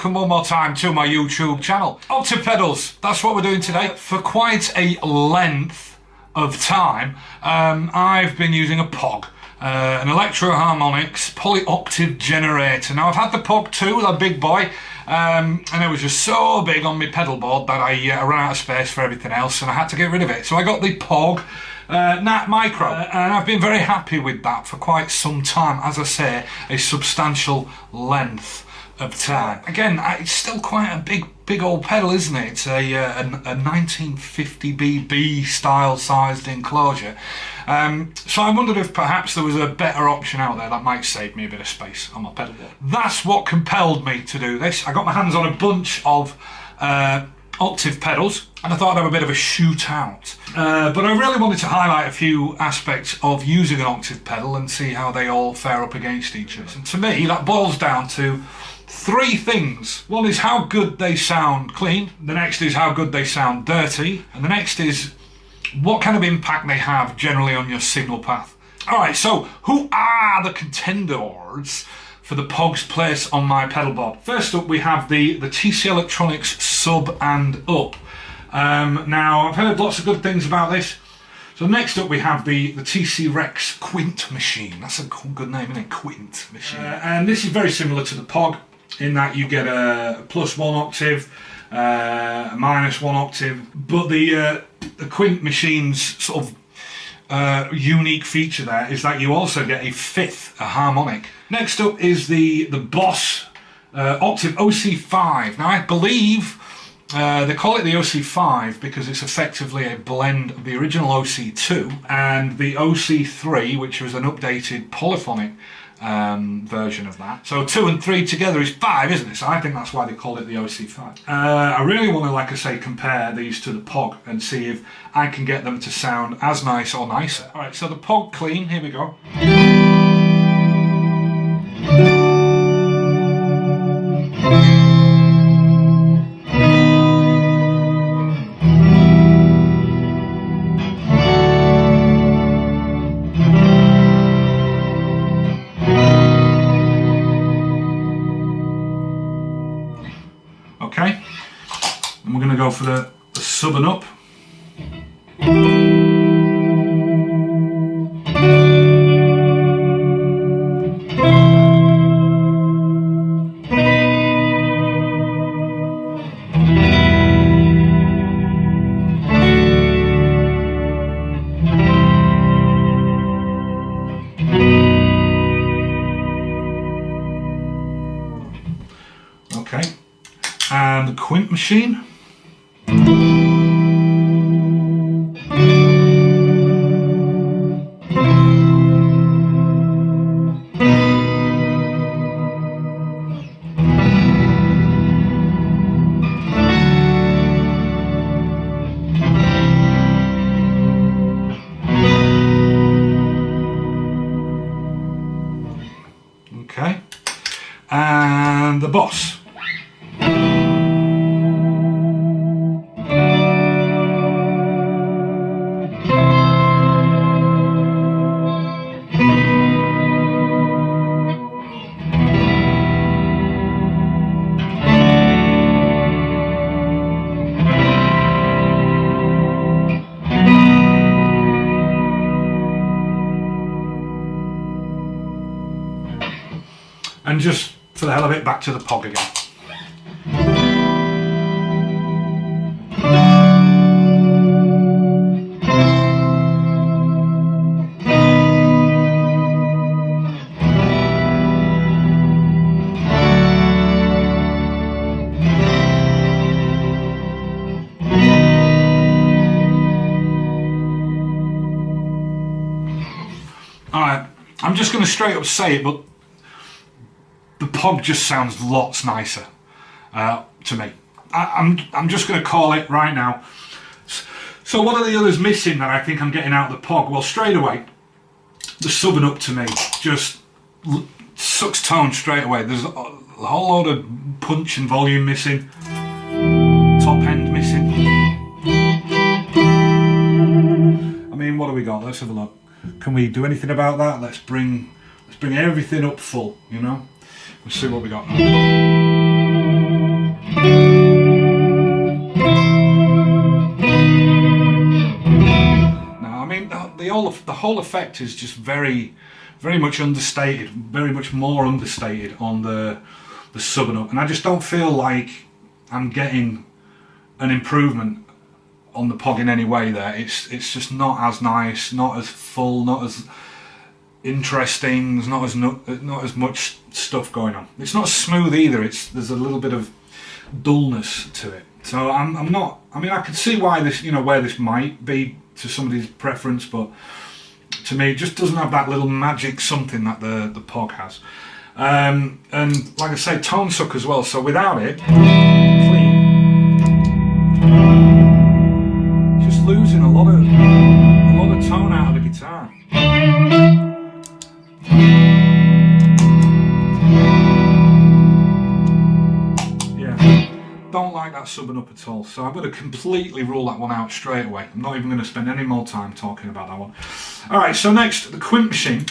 welcome one more time to my YouTube channel. Octave pedals, that's what we're doing today. For quite a length of time, I've been using a POG, an Electro Harmonix poly-octave generator. Now I've had the POG 2, that big boy, and it was just so big on my pedal board that I ran out of space for everything else and I had to get rid of it. So I got the POG Nat Micro, and I've been very happy with that for quite some time. As I say, a substantial length of time. Again, it's still quite a big old pedal, isn't it? It's a 1950 BB style sized enclosure. So I wondered if perhaps there was a better option out there that might save me a bit of space on my pedal board. That's what compelled me to do this. I got my hands on a bunch of octave pedals and I thought I'd have a bit of a shootout. But I really wanted to highlight a few aspects of using an octave pedal and see how they all fare up against each other. And to me, that boils down to three things. One is how good they sound clean, the next is how good they sound dirty, and the next is what kind of impact they have generally on your signal path. Alright, so who are the contenders for the POG's place on my pedal board? First up we have the TC Electronics Sub and Up. Now I've heard lots of good things about this. So next up we have the TC Rex Quint machine. That's a good name, isn't it? Quint machine. And this is very similar to the POG in that you get a +1 octave, a -1 octave, but the Quint machine's sort of unique feature there is that you also get a fifth, a harmonic. Next up is the Boss Octave OC5. Now I believe they call it the OC5 because it's effectively a blend of the original OC2 and the OC3, which was an updated polyphonic version of that. So 2 and 3 together is 5, isn't it? So I think that's why they call it the OC5. I really want to, like I say, compare these to the POG and see if I can get them to sound as nice or nicer. Alright, so the POG clean, here we go. Okay, and we're going to go for the sub and up. Okay. And the Quint machine. Okay. And the Boss. And just for the hell of it, back to the POG again. Alright, I'm just going to straight up say it, but the POG just sounds lots nicer to me. I'm just going to call it right now. So what are the others missing that I think I'm getting out of the POG? Well, straight away, the sub and up to me just sucks tone straight away. There's a whole load of punch and volume missing. Top end missing. I mean, what do we got? Let's have a look. Can we do anything about that? Let's bring everything up full, you know? Let's see what we got now. Now, I mean, the whole effect is just very much understated, very much more understated on the sub and up, and I just don't feel like I'm getting an improvement on the POG in any way there. It's just not as nice, not as full, not as interesting. There's not as much stuff going on. It's not smooth either. There's a little bit of dullness to it. So I'm not. I mean, I could see why this, where this might be to somebody's preference, but to me, it just doesn't have that little magic something that the POG has. And like I say, tone suck as well. So without it, clean. Just losing a lot of tone out of the guitar. Don't like that subbing up at all, so I'm going to completely rule that one out straight away. I'm not even going to spend any more time talking about that one. Alright, so next, the Quint machine.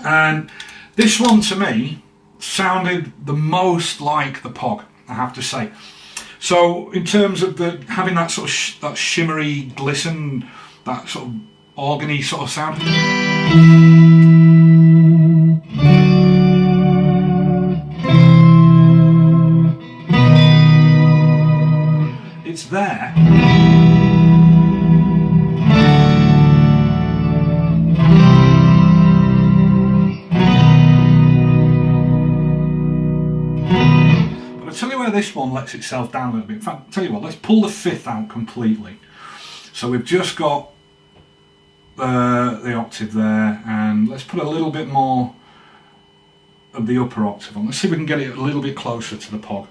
And this one to me sounded the most like the POG, I have to say. So in terms of having that sort of that shimmery glisten, that sort of organy sort of sound. It's there. But I'll tell you where this one lets itself down a little bit. In fact, I'll tell you what, let's pull the fifth out completely. So we've just got the octave there, and let's put a little bit more of the upper octave on. Let's see if we can get it a little bit closer to the POG.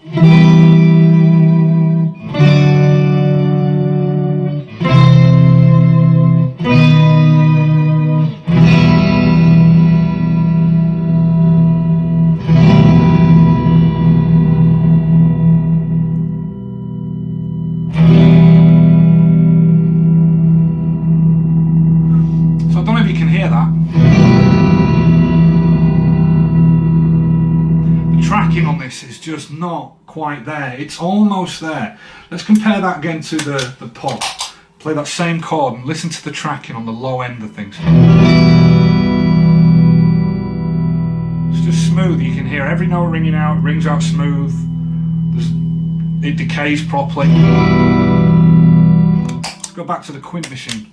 On this is just not quite there. It's almost there. Let's compare that again to the POG. Play that same chord and listen to the tracking on the low end of things. It's just smooth. You can hear every note ringing out. It rings out smooth. It decays properly. Let's go back to the Quint machine.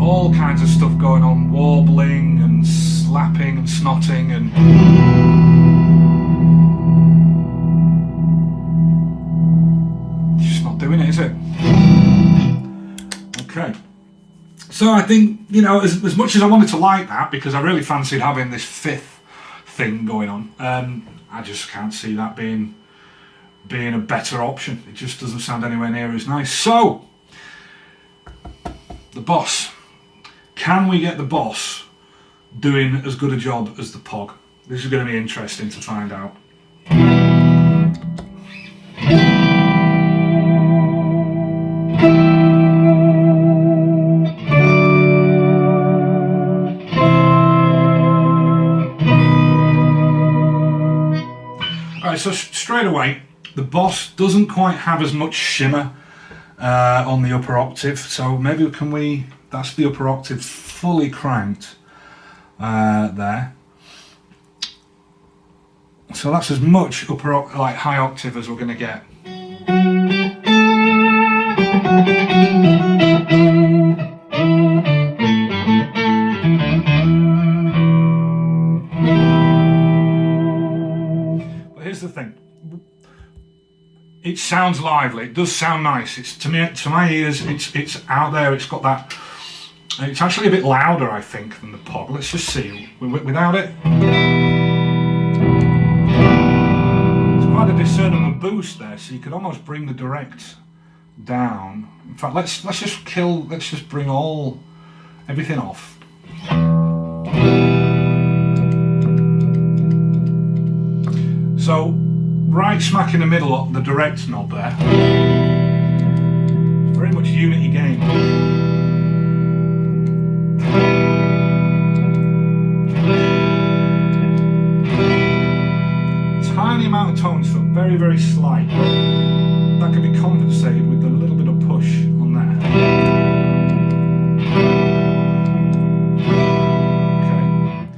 All kinds of stuff going on, warbling and slapping and snotting and just not doing it, is it? Okay, so I think, as much as I wanted to like that, because I really fancied having this fifth thing going on, I just can't see that being a better option. It just doesn't sound anywhere near as nice. So the Boss. Can we get the Boss doing as good a job as the POG? This is going to be interesting to find out. Alright, so straight away, the Boss doesn't quite have as much shimmer on the upper octave, so maybe that's the upper octave fully cranked there. So that's as much high octave as we're going to get. But here's the thing. It sounds lively. It does sound nice. It's to my ears. It's out there. It's got that. It's actually a bit louder, I think, than the POG. Let's just see. Without it, it's quite a discernible boost there. So you could almost bring the direct down. In fact, let's just bring everything off. So right smack in the middle of the direct knob there. It's very much unity gain. very, very slight. That can be compensated with a little bit of push on there. Okay.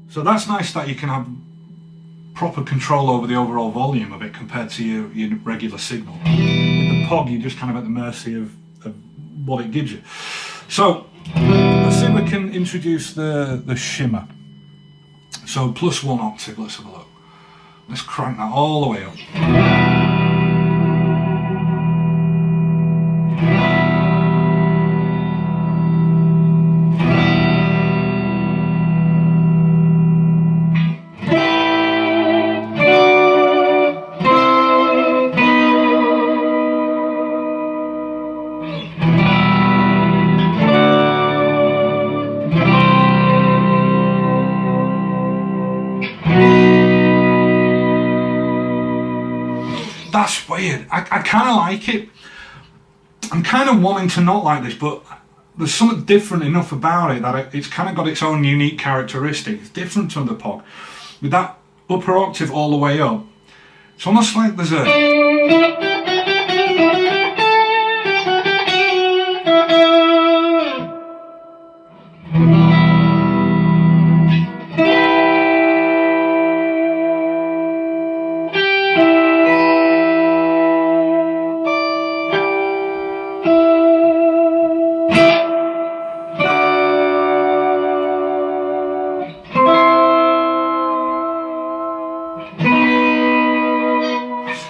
So that's nice that you can have proper control over the overall volume of it compared to your regular signal. With the POG, you're just kind of at the mercy of what it gives you. So let's see if we can introduce the shimmer. So +1 octave, let's have a look. Let's crank that all the way up. That's weird. I kind of like it. I'm kind of wanting to not like this, but there's something different enough about it that it's kind of got its own unique characteristic. It's different to the POG. With that upper octave all the way up, it's almost like there's a...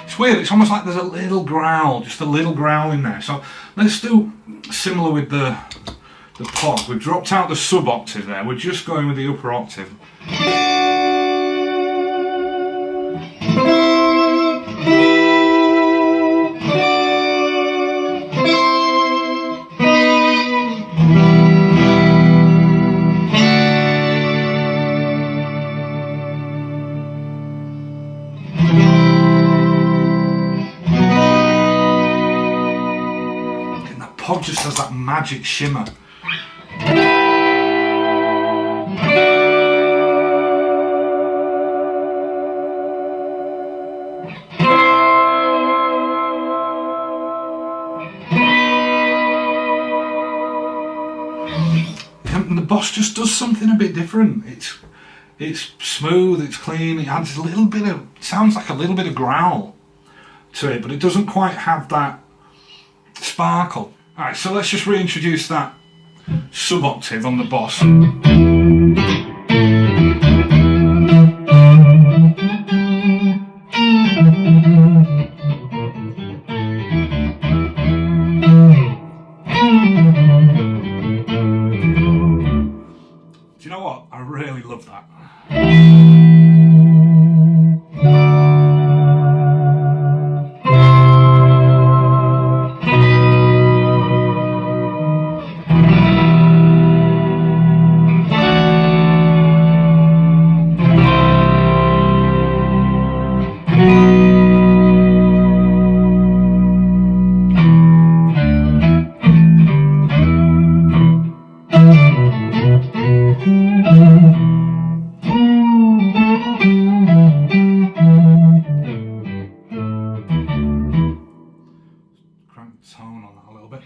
It's weird, it's almost like there's a little growl, just a little growl in there. So let's do similar with the POG. We've dropped out the sub octave there, we're just going with the upper octave. POG just has that magic shimmer. And the Boss just does something a bit different. It's smooth, it's clean, it adds a little bit of, sounds like a little bit of growl to it, but it doesn't quite have that sparkle. Alright, so let's just reintroduce that sub octave on the Boss. Do you know what? I really love that. Tone on that a little bit.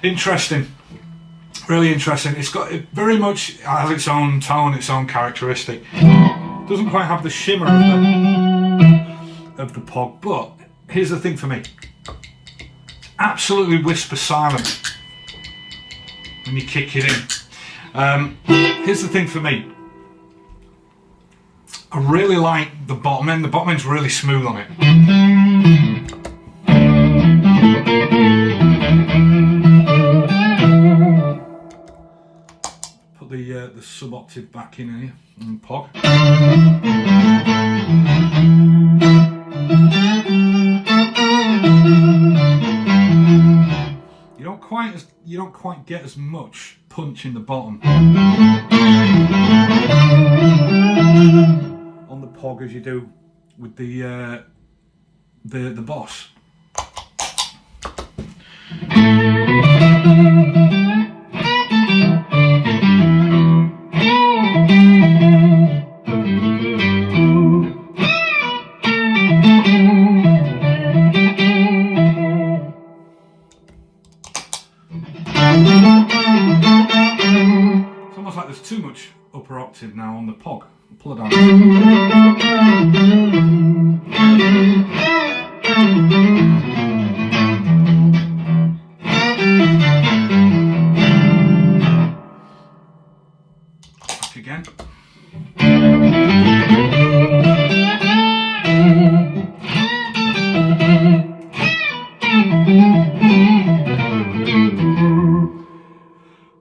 Interesting. Really interesting. It's got, it very much has its own tone, its own characteristic. Doesn't quite have the shimmer of the POG, but here's the thing for me. Absolutely whisper silent when you kick it in. Here's the thing for me. I really like the bottom end. The bottom end's really smooth on it. The sub octave back in here and POG. don't quite get as much punch in the bottom on the Pog as you do with the Boss. It's almost like there's too much upper octave now on the Pog. I'll pull it down. Back again.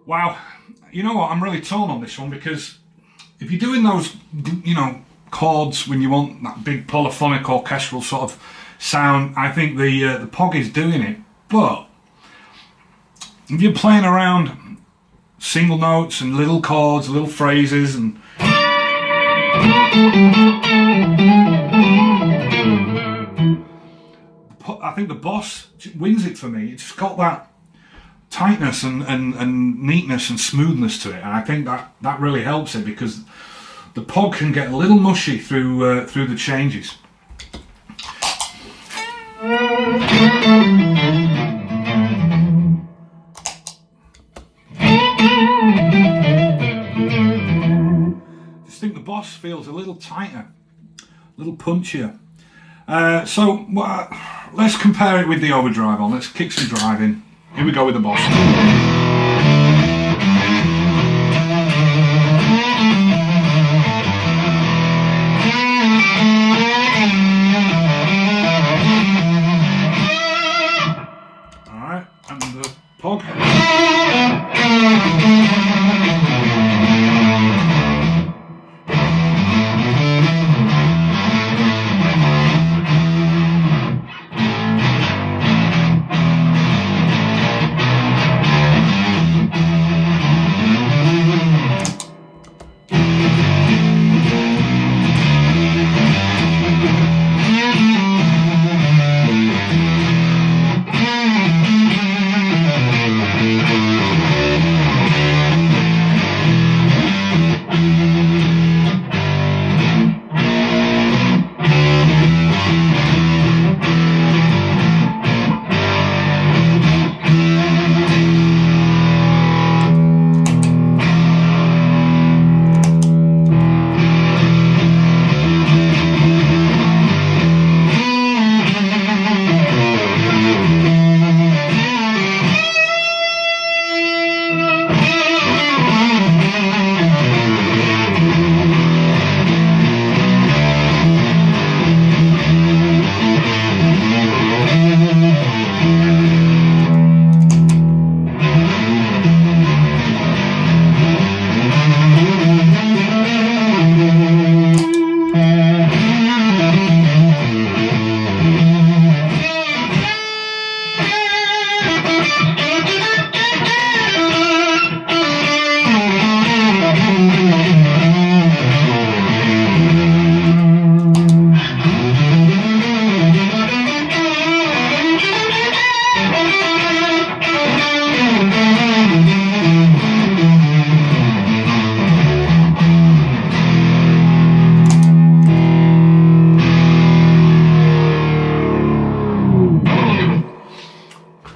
Wow, you know what, I'm really torn on this one, because if you're doing those, chords when you want that big polyphonic orchestral sort of sound, I think the Pog is doing it. But if you're playing around single notes and little chords, little phrases, and I think the Boss wins it for me. It's got that tightness and neatness and smoothness to it, and I think that really helps it, because the Pog can get a little mushy through the changes. Just think the Boss feels a little tighter, a little punchier. So let's compare it with the overdrive on. Let's kick some drive in. Here we go with the Boss. Alright, and the Pog.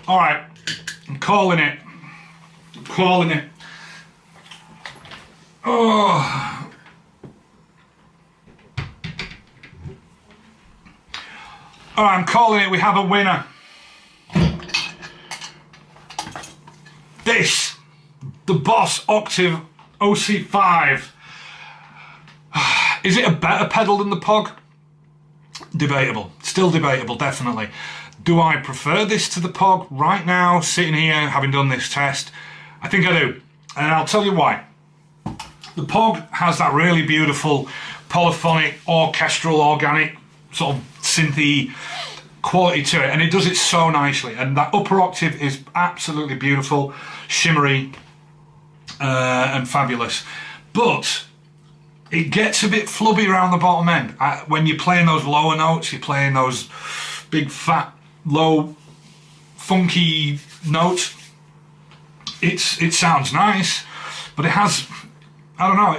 Alright, I'm calling it. Oh. Alright, I'm calling it. We have a winner. This, the Boss Octave OC5. Is it a better pedal than the Pog? Debatable. Still debatable, definitely. Do I prefer this to the Pog right now, sitting here, having done this test? I think I do, and I'll tell you why. The Pog has that really beautiful polyphonic, orchestral, organic, sort of synthy quality to it, and it does it so nicely. And that upper octave is absolutely beautiful, shimmery, and fabulous. But it gets a bit flubby around the bottom end. When you're playing those lower notes, you're playing those big, fat, low, funky notes. It sounds nice, but it has, I don't know,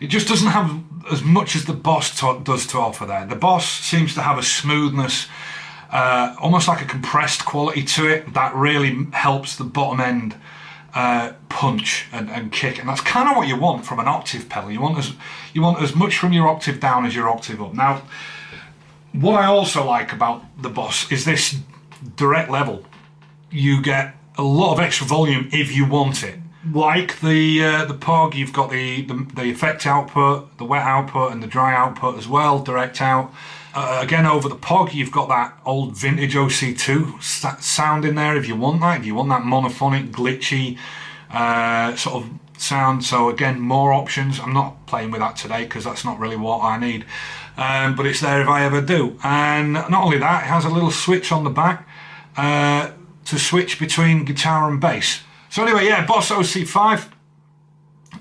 it just doesn't have as much as the Boss does to offer there. The Boss seems to have a smoothness, almost like a compressed quality to it that really helps the bottom end punch and kick, and that's kind of what you want from an octave pedal. You want as much from your octave down as your octave up. Now, what I also like about the Boss is this direct level. You get a lot of extra volume if you want it. Like the POG, you've got the effect output, the wet output, and the dry output as well, direct out. Again, over the POG, you've got that old vintage OC2 sound in there if you want that. If you want that monophonic, glitchy sort of sound. So again, more options. I'm not playing with that today because that's not really what I need. But it's there if I ever do. And not only that, it has a little switch on the back to switch between guitar and bass. So anyway, yeah, Boss OC5.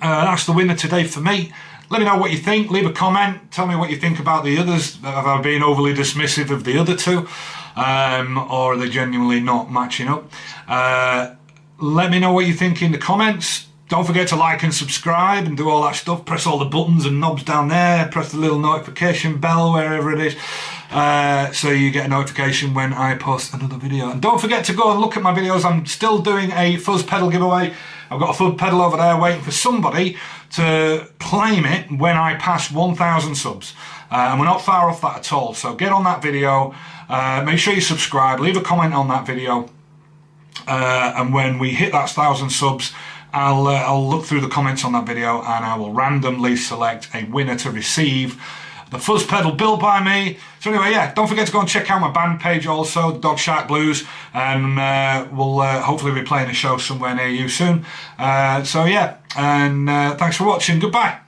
That's the winner today for me. Let me know what you think. Leave a comment. Tell me what you think about the others. Have I been overly dismissive of the other two? Or are they genuinely not matching up? Let me know what you think in the comments. Don't forget to like and subscribe and do all that stuff. Press all the buttons and knobs down there. Press the little notification bell wherever it is. So you get a notification when I post another video. And don't forget to go and look at my videos. I'm still doing a fuzz pedal giveaway. I've got a fuzz pedal over there waiting for somebody to claim it when I pass 1,000 subs. And we're not far off that at all. So get on that video. Make sure you subscribe. Leave a comment on that video. And when we hit that 1,000 subs, I'll look through the comments on that video and I will randomly select a winner to receive the fuzz pedal built by me. So anyway, yeah, don't forget to go and check out my band page also, Dogshark Blues, and we'll hopefully be playing a show somewhere near you soon. So yeah, and thanks for watching. Goodbye.